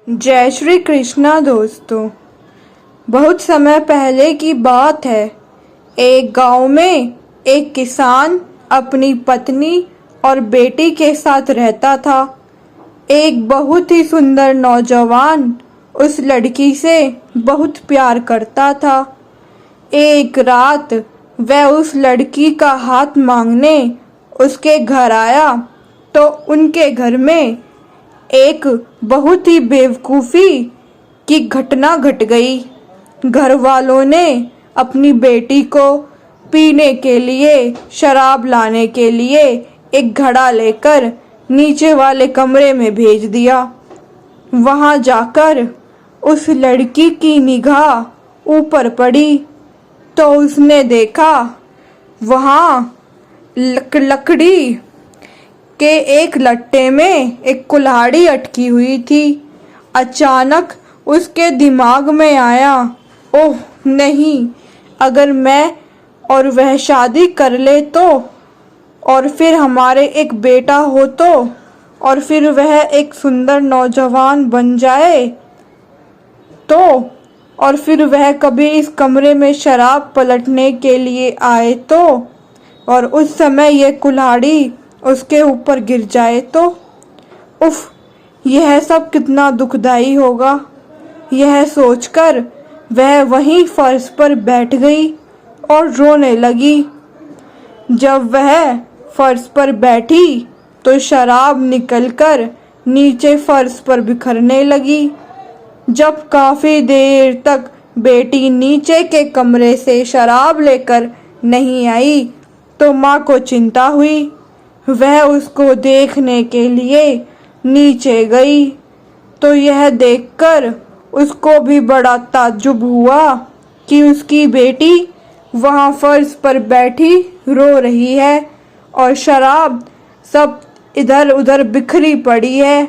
जय श्री कृष्णा दोस्तों। बहुत समय पहले की बात है। एक गांव में एक किसान अपनी पत्नी और बेटी के साथ रहता था। एक बहुत ही सुंदर नौजवान उस लड़की से बहुत प्यार करता था। एक रात वह उस लड़की का हाथ मांगने उसके घर आया तो उनके घर में एक बहुत ही बेवकूफ़ी की घटना घट गई। घर वालों ने अपनी बेटी को पीने के लिए शराब लाने के लिए एक घड़ा लेकर नीचे वाले कमरे में भेज दिया। वहां जाकर उस लड़की की निगाह ऊपर पड़ी तो उसने देखा वहां लकड़ी के एक लट्टे में एक कुल्हाड़ी अटकी हुई थी। अचानक उसके दिमाग में आया, ओह नहीं, अगर मैं और वह शादी कर ले तो, और फिर हमारे एक बेटा हो तो, और फिर वह एक सुंदर नौजवान बन जाए तो, और फिर वह कभी इस कमरे में शराब पलटने के लिए आए तो, और उस समय यह कुल्हाड़ी उसके ऊपर गिर जाए तो। उफ, यह सब कितना दुखदाई होगा। यह सोचकर वह वहीं फर्श पर बैठ गई और रोने लगी। जब वह फर्श पर बैठी तो शराब निकलकर नीचे फर्श पर बिखरने लगी। जब काफी देर तक बेटी नीचे के कमरे से शराब लेकर नहीं आई तो माँ को चिंता हुई। वह उसको देखने के लिए नीचे गई तो यह देखकर उसको भी बड़ा ताज्जुब हुआ कि उसकी बेटी वहां फर्श पर बैठी रो रही है और शराब सब इधर उधर बिखरी पड़ी है।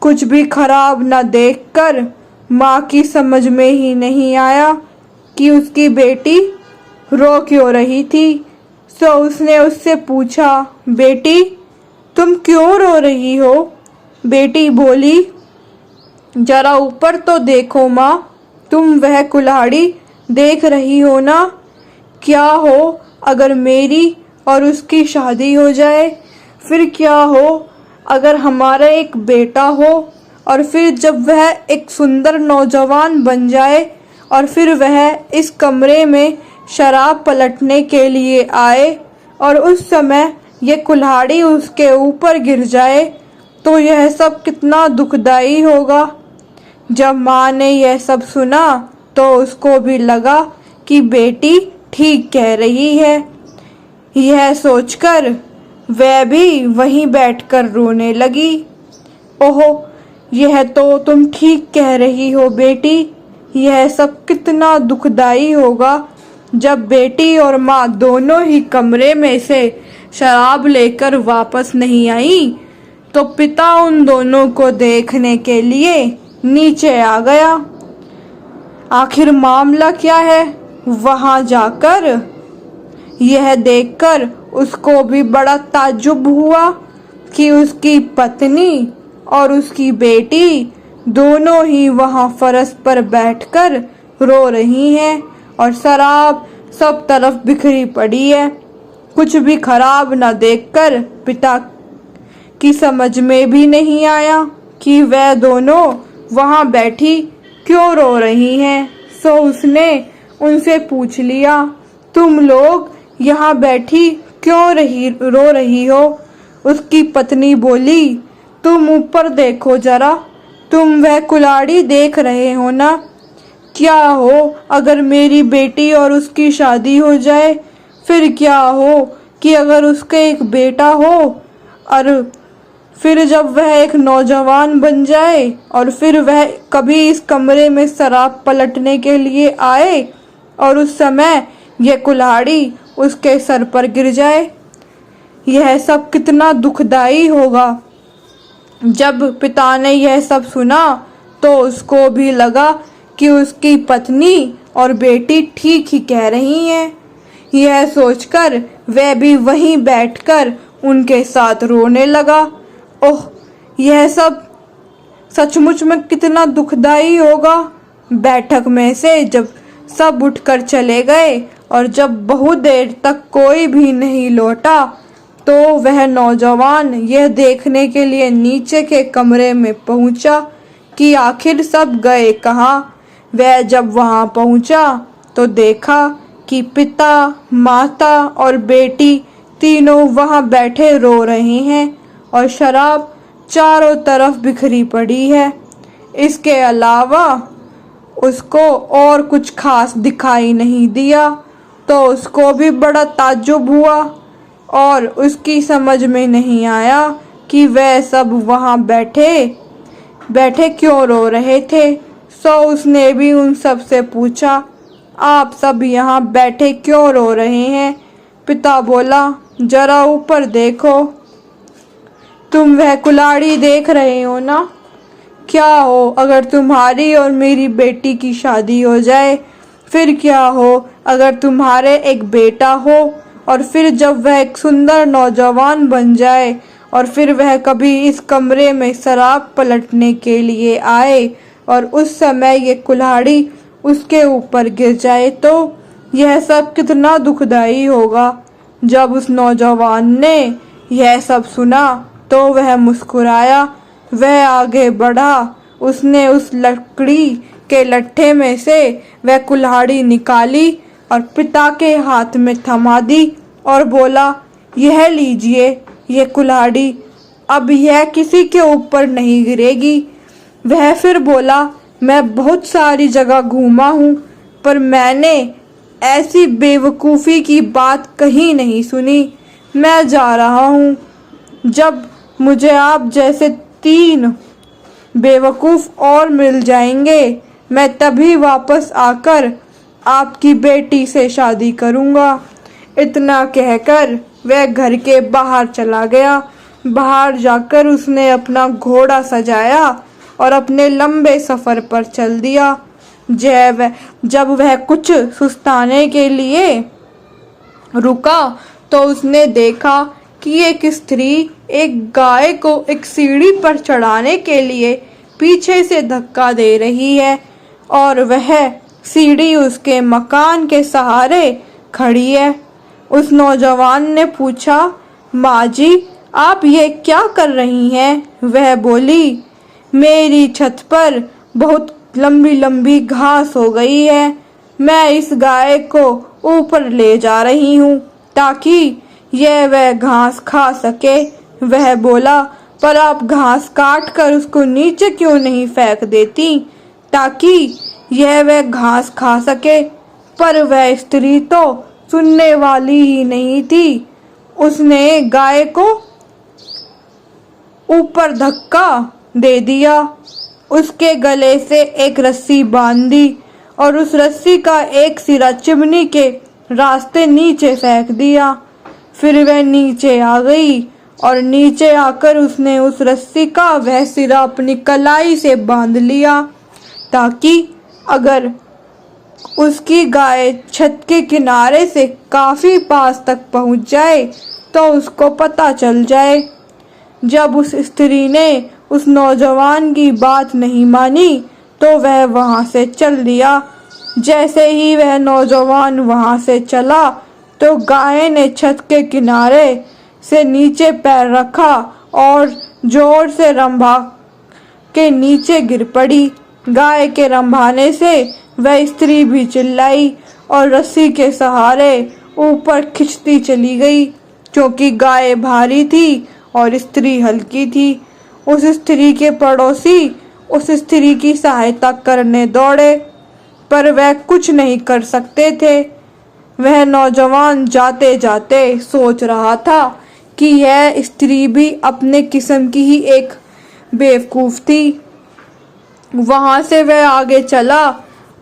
कुछ भी खराब न देखकर माँ की समझ में ही नहीं आया कि उसकी बेटी रो क्यों रही थी। सो उसने उससे पूछा, बेटी तुम क्यों रो रही हो? बेटी बोली, जरा ऊपर तो देखो माँ, तुम वह कुल्हाड़ी देख रही हो ना? क्या हो अगर मेरी और उसकी शादी हो जाए? फिर क्या हो अगर हमारा एक बेटा हो, और फिर जब वह एक सुंदर नौजवान बन जाए और फिर वह इस कमरे में शराब पलटने के लिए आए और उस समय ये कुल्हाड़ी उसके ऊपर गिर जाए तो यह सब कितना दुखदाई होगा। जब माँ ने यह सब सुना तो उसको भी लगा कि बेटी ठीक कह रही है। यह सोचकर वह भी वहीं बैठकर रोने लगी। ओहो, यह तो तुम ठीक कह रही हो बेटी। यह सब कितना दुखदाई होगा जब बेटी और माँ दोनों ही कमरे में से शराब लेकर वापस नहीं आई तो पिता उन दोनों को देखने के लिए नीचे आ गया। आखिर मामला क्या है? वहां जाकर यह देखकर उसको भी बड़ा ताज्जुब हुआ कि उसकी पत्नी और उसकी बेटी दोनों ही वहां फर्श पर बैठकर रो रही हैं और शराब सब तरफ बिखरी पड़ी है। कुछ भी खराब न देखकर पिता की समझ में भी नहीं आया कि वह दोनों वहां बैठी क्यों रो रही हैं। सो उसने उनसे पूछ लिया, तुम लोग यहाँ बैठी क्यों रो रही हो? उसकी पत्नी बोली, तुम ऊपर देखो जरा, तुम वह कुल्हाड़ी देख रहे हो ना? क्या हो अगर मेरी बेटी और उसकी शादी हो जाए? फिर क्या हो कि अगर उसके एक बेटा हो और फिर जब वह एक नौजवान बन जाए और फिर वह कभी इस कमरे में शराब पलटने के लिए आए और उस समय यह कुल्हाड़ी उसके सर पर गिर जाए? यह सब कितना दुखदाई होगा। जब पिता ने यह सब सुना तो उसको भी लगा कि उसकी पत्नी और बेटी ठीक ही कह रही हैं। यह सोचकर वह भी वहीं बैठकर उनके साथ रोने लगा। ओह, यह सब सचमुच में कितना दुखदाई होगा। बैठक में से जब सब उठकर चले गए और जब बहुत देर तक कोई भी नहीं लौटा, तो वह नौजवान यह देखने के लिए नीचे के कमरे में पहुंचा कि आखिर सब गए कहाँ। वह जब वहां पहुंचा तो देखा कि पिता, माता और बेटी तीनों वहां बैठे रो रहे हैं और शराब चारों तरफ बिखरी पड़ी है। इसके अलावा उसको और कुछ खास दिखाई नहीं दिया, तो उसको भी बड़ा ताज्जुब हुआ और उसकी समझ में नहीं आया कि वह सब वहां बैठे बैठे क्यों रो रहे थे। सो उसने भी उन सब से पूछा, आप सब यहाँ बैठे क्यों रो रहे हैं? पिता बोला, जरा ऊपर देखो, तुम वह कुल्हाड़ी देख रहे हो ना? क्या हो अगर तुम्हारी और मेरी बेटी की शादी हो जाए? फिर क्या हो अगर तुम्हारे एक बेटा हो? और फिर जब वह एक सुंदर नौजवान बन जाए और फिर वह कभी इस कमरे में शराब पलटने के लिए आए और उस समय ये कुल्हाड़ी उसके ऊपर गिर जाए, तो यह सब कितना दुखदाई होगा। जब उस नौजवान ने यह सब सुना तो वह मुस्कुराया। वह आगे बढ़ा, उसने उस लकड़ी के लट्ठे में से वह कुल्हाड़ी निकाली और पिता के हाथ में थमा दी और बोला, यह लीजिए ये कुल्हाड़ी, अब यह किसी के ऊपर नहीं गिरेगी। वह फिर बोला, मैं बहुत सारी जगह घूमा हूँ पर मैंने ऐसी बेवकूफ़ी की बात कहीं नहीं सुनी। मैं जा रहा हूँ। जब मुझे आप जैसे 3 बेवकूफ़ और मिल जाएंगे, मैं तभी वापस आकर आपकी बेटी से शादी करूँगा। इतना कहकर वह घर के बाहर चला गया। बाहर जाकर उसने अपना घोड़ा सजाया और अपने लंबे सफ़र पर चल दिया। जब वह कुछ सुस्ताने के लिए रुका तो उसने देखा कि एक स्त्री एक गाय को एक सीढ़ी पर चढ़ाने के लिए पीछे से धक्का दे रही है और वह सीढ़ी उसके मकान के सहारे खड़ी है। उस नौजवान ने पूछा, माँ जी, आप ये क्या कर रही हैं? वह बोली, मेरी छत पर बहुत लंबी लंबी घास हो गई है, मैं इस गाय को ऊपर ले जा रही हूँ ताकि यह वह घास खा सके। वह बोला, पर आप घास काट कर उसको नीचे क्यों नहीं फेंक देती ताकि यह वह घास खा सके? पर वह स्त्री तो सुनने वाली ही नहीं थी। उसने गाय को ऊपर धक्का दे दिया, उसके गले से एक रस्सी बांध दी और उस रस्सी का एक सिरा चिमनी के रास्ते नीचे फेंक दिया। फिर वह नीचे आ गई और नीचे आकर उसने उस रस्सी का वह सिरा अपनी कलाई से बांध लिया ताकि अगर उसकी गाय छत के किनारे से काफी पास तक पहुंच जाए तो उसको पता चल जाए। जब उस स्त्री ने उस नौजवान की बात नहीं मानी तो वह वहां से चल दिया। जैसे ही वह नौजवान वहां से चला तो गाय ने छत के किनारे से नीचे पैर रखा और जोर से रंभा के नीचे गिर पड़ी। गाय के रंभाने से वह स्त्री भी चिल्लाई और रस्सी के सहारे ऊपर खिंचती चली गई, क्योंकि गाय भारी थी और स्त्री हल्की थी। उस स्त्री के पड़ोसी उस स्त्री की सहायता करने दौड़े, पर वह कुछ नहीं कर सकते थे। वह नौजवान जाते जाते सोच रहा था कि यह स्त्री भी अपने किस्म की ही एक बेवकूफ़ थी। वहां से वह आगे चला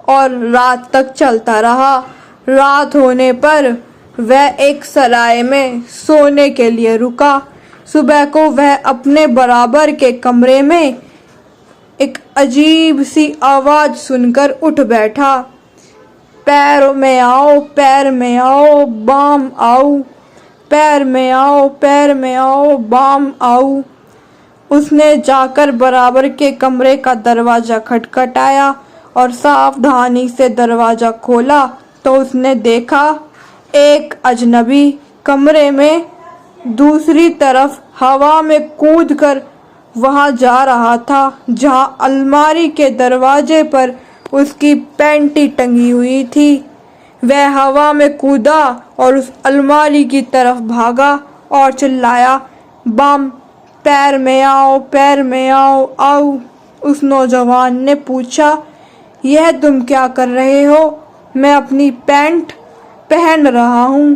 और रात तक चलता रहा। रात होने पर वह एक सराय में सोने के लिए रुका। सुबह को वह अपने बराबर के कमरे में एक अजीब सी आवाज़ सुनकर उठ बैठा। पैर में आओ, पैर में आओ, बाम आओ, पैर में आओ, पैर में आओ, बाम आओ। उसने जाकर बराबर के कमरे का दरवाजा खटखटाया और सावधानी से दरवाजा खोला तो उसने देखा एक अजनबी कमरे में दूसरी तरफ हवा में कूदकर वहां जा रहा था जहां अलमारी के दरवाजे पर उसकी पैंटी टंगी हुई थी। वह हवा में कूदा और उस अलमारी की तरफ भागा और चिल्लाया, बम, पैर में आओ, पैर में आओ, आओ। उस नौजवान ने पूछा, यह तुम क्या कर रहे हो? मैं अपनी पैंट पहन रहा हूँ,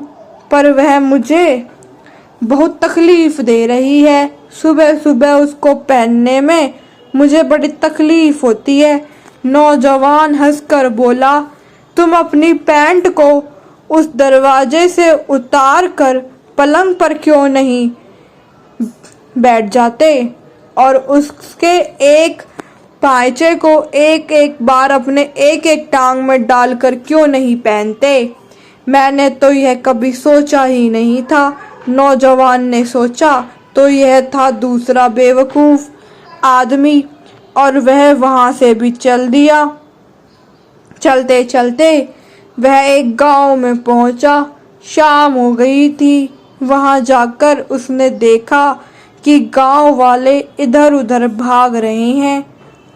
पर वह मुझे बहुत तकलीफ दे रही है। सुबह सुबह उसको पहनने में मुझे बड़ी तकलीफ होती है। नौजवान हंसकर बोला, तुम अपनी पैंट को उस दरवाजे से उतार कर पलंग पर क्यों नहीं बैठ जाते और उसके एक पायचे को एक एक बार अपने एक एक टांग में डालकर क्यों नहीं पहनते? मैंने तो यह कभी सोचा ही नहीं था। नौजवान ने सोचा तो यह था दूसरा बेवकूफ आदमी और वह वहां से भी चल दिया। चलते चलते वह एक गांव में पहुंचा। शाम हो गई थी। वहां जाकर उसने देखा कि गांव वाले इधर उधर भाग रहे हैं।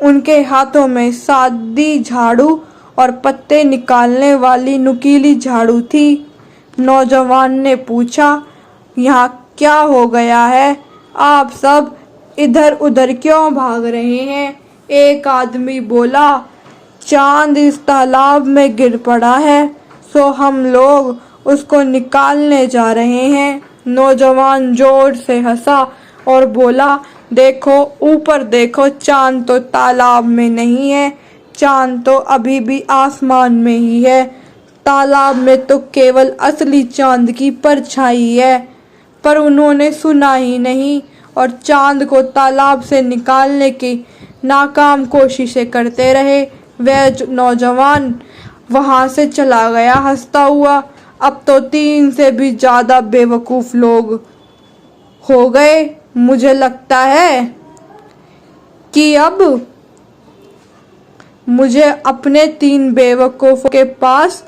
उनके हाथों में सादी झाड़ू और पत्ते निकालने वाली नुकीली झाड़ू थी। नौजवान ने पूछा, यहाँ क्या हो गया है? आप सब इधर उधर क्यों भाग रहे हैं? एक आदमी बोला, चांद इस तालाब में गिर पड़ा है, सो हम लोग उसको निकालने जा रहे हैं। नौजवान जोर से हंसा और बोला, देखो ऊपर देखो, चांद तो तालाब में नहीं है, चांद तो अभी भी आसमान में ही है। तालाब में तो केवल असली चांद की परछाई है। पर उन्होंने सुना ही नहीं और चांद को तालाब से निकालने की नाकाम कोशिशें करते रहे। वह नौजवान वहां से चला गया हंसता हुआ। अब तो 3 से भी ज्यादा बेवकूफ लोग हो गए। मुझे लगता है कि अब मुझे अपने 3 बेवकूफों के पास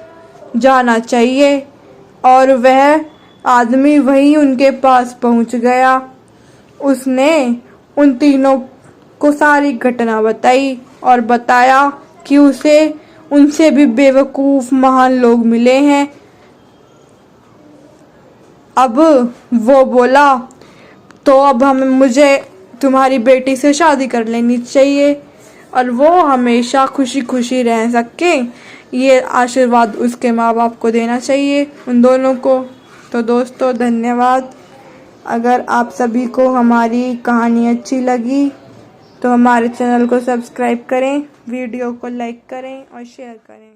जाना चाहिए। और वह आदमी वहीं उनके पास पहुंच गया। उसने उन तीनों को सारी घटना बताई और बताया कि उसे उनसे भी बेवकूफ महान लोग मिले हैं। अब वो बोला, तो अब मुझे तुम्हारी बेटी से शादी कर लेनी चाहिए और वो हमेशा खुशी खुशी रह सके, ये आशीर्वाद उसके माँ बाप को देना चाहिए उन दोनों को। तो दोस्तों धन्यवाद। अगर आप सभी को हमारी कहानी अच्छी लगी तो हमारे चैनल को सब्सक्राइब करें, वीडियो को लाइक करें और शेयर करें।